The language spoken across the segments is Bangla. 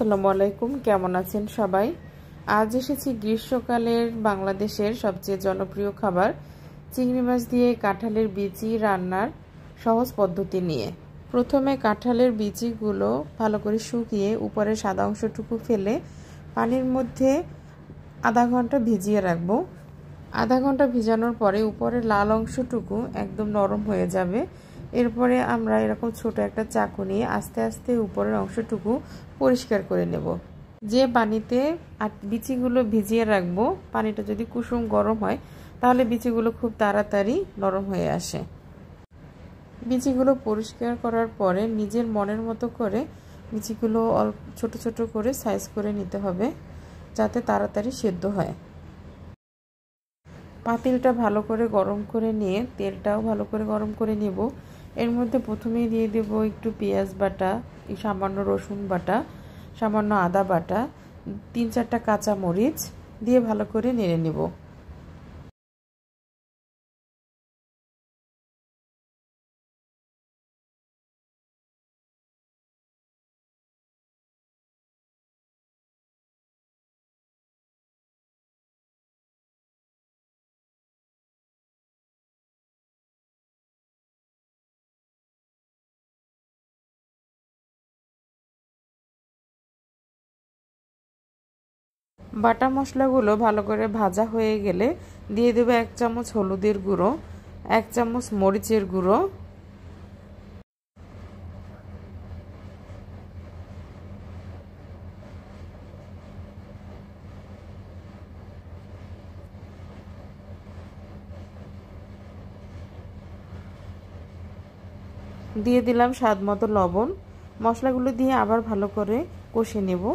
আসসালামু আলাইকুম, কেমন আছেন সবাই? আজ এসেছি গ্রীষ্মকালের বাংলাদেশের সবচেয়ে জনপ্রিয় খাবার চিংড়ি মাছ দিয়ে কাঁঠালের বিচি রান্নার সহজ পদ্ধতি নিয়ে। প্রথমে কাঁঠালের বিচিগুলো ভালো করে শুকিয়ে উপরের সাদা অংশটুকু ফেলে পানির মধ্যে আধা ঘন্টা ভিজিয়ে রাখবো। আধা ঘন্টা ভিজানোর পরে উপরের লাল অংশটুকু একদম নরম হয়ে যাবে। এরপরে আমরা এরকম ছোট একটা চাকু নিয়ে আস্তে আস্তে উপরের অংশটুকু পরিষ্কার করে নেব। যে পানিতে বিচিগুলো ভিজিয়ে রাখবো, পানিটা যদি কুসুম গরম হয় তাহলে বিচিগুলো খুব তাড়াতাড়ি নরম হয়ে আসে। বিচিগুলো পরিষ্কার করার পরে নিজের মনের মতো করে বিচিগুলো ছোট ছোট করে সাইজ করে নিতে হবে, যাতে তাড়াতাড়ি সেদ্ধ হয়। পাতিলটা ভালো করে গরম করে নিয়ে তেলটাও ভালো করে গরম করে নেব। এর মধ্যে প্রথমেই দিয়ে দেব একটু পেঁয়াজ বাটা, সামান্য রসুন বাটা, সামান্য আদা বাটা, 3-4টা কাঁচা মরিচ দিয়ে ভালো করে নেড়ে নেব। বাটা মশলাগুলো ভালো করে ভাজা হয়ে গেলে দিয়ে দেব 1 চামচ হলুদের গুঁড়ো, 1 চামচ মরিচের গুঁড়ো, দিয়ে দিলাম স্বাদ মতো লবণ। মশলাগুলো দিয়ে আবার ভালো করে কষে নেব।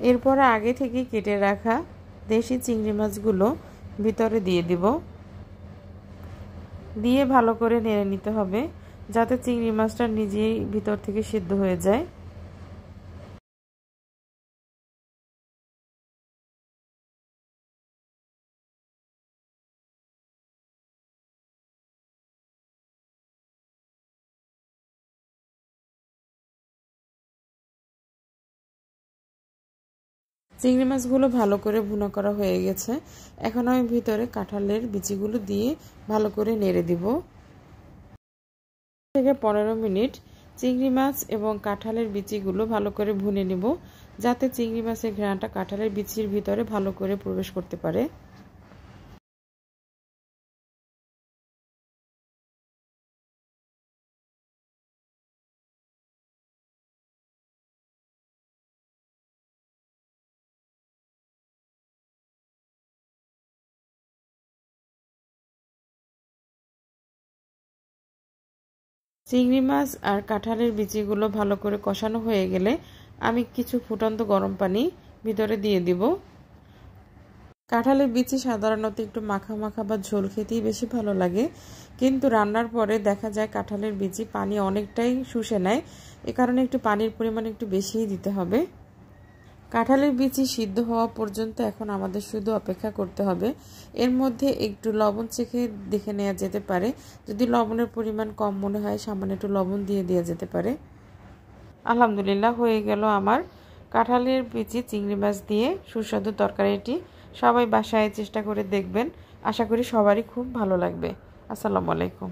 এরপরে আগে থেকে কেটে রাখা দেশি চিংড়ি মাছগুলো ভিতরে দিয়ে দিব। দিয়ে ভালো করে নেড়ে নিতে হবে, যাতে চিংড়ি মাছটা নিজেই ভিতর থেকে সিদ্ধ হয়ে যায়। চিংড়ি মাছগুলো ভালো করে ভুনা করা হয়ে গেছে। এখন আমি ভিতরে কাঁঠালের বিচিগুলো দিয়ে ভালো করে নেড়ে দিব। 15 মিনিট চিংড়ি মাছ এবং কাঁঠালের বিচিগুলো ভালো করে ভুনে নেব, যাতে চিংড়ি মাছের ঘ্রাণটা কাঁঠালের বিচির ভিতরে ভালো করে প্রবেশ করতে পারে। চিংড়ি মাছ আর কাঁঠালের বিচিগুলো ভালো করে কষানো হয়ে গেলে আমি কিছু ফুটন্ত গরম পানি ভিতরে দিয়ে দিব। কাঁঠালের বিচি সাধারণত একটু মাখা মাখা বা ঝোল খেতেই বেশি ভালো লাগে, কিন্তু রান্নার পরে দেখা যায় কাঁঠালের বিচি পানি অনেকটাই শুষে নেয়। এ কারণে একটু পানির পরিমাণ একটু বেশিই দিতে হবে। কাঁঠালের বিচি সিদ্ধ হওয়া পর্যন্ত এখন আমাদের শুধু অপেক্ষা করতে হবে। এর মধ্যে একটু লবণ চেখে দেখে নেওয়া যেতে পারে। যদি লবণের পরিমাণ কম মনে হয় সামান্য একটু লবণ দিয়ে দেওয়া যেতে পারে। আলহামদুলিল্লাহ, হয়ে গেল আমার কাঁঠালের বিচি চিংড়ি মাছ দিয়ে সুস্বাদু তরকারিটি। সবাই বাসায় চেষ্টা করে দেখবেন, আশা করি সবারই খুব ভালো লাগবে। আসসালামু আলাইকুম।